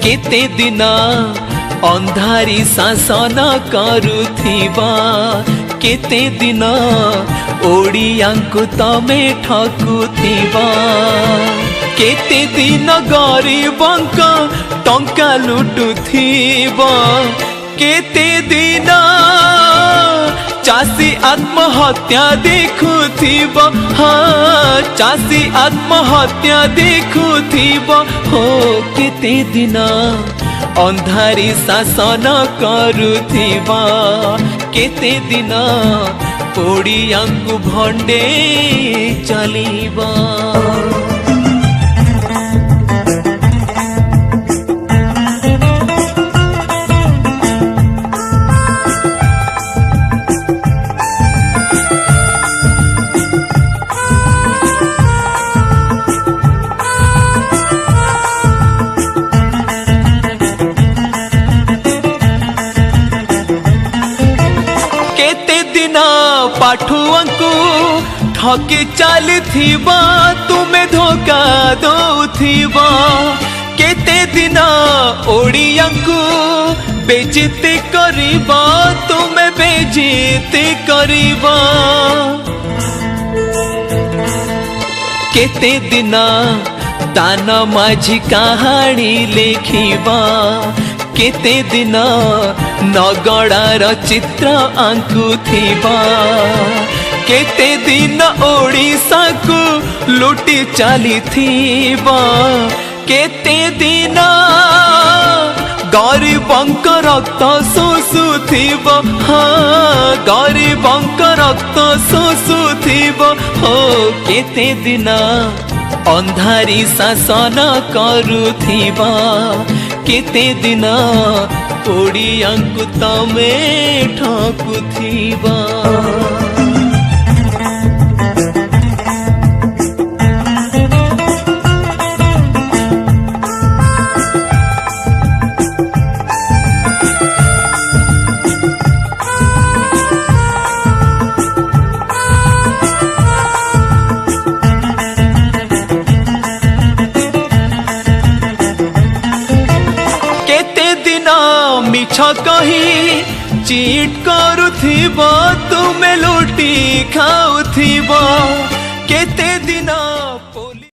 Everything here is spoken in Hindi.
केते दिन अंधारी शासन करुथिबा केते दिन ओडियांकु तमे ठकुथिबा केते दिन गरीबंक टंका लुटुथिबा केते दिन चासी आत्महत्या देखुथिबा हाँ चासी आत्महत्या देखुथिबा हो केते दिन अंधारी शासन करुथिबा केते दिन ओडियांकु भंडे चलिबा। पाठुआंकु ठके चलथिबा तुमे धोखा दौथिबा केते दिन ओडियांकु बेइज्जती करिबा तुमे बेइज्जती करिबा केते दिन तान माझी कहानी लेखिबा केते दिन नगड़ार चित्र आंकुथिबा केते दिन ओडिशा को लुटी चलिथिबा केते दिन गरीबंक रक्त शोषुथिबा हाँ गरीबंक रक्त शोषुथिबा हो केते दिन अंधारी शासन करुथिबा केते दिन ओडियांकु तमे ठकुथिबा। मिछ कही चीट करुथिबा तुमे लुटी खाउथिबा केते दिन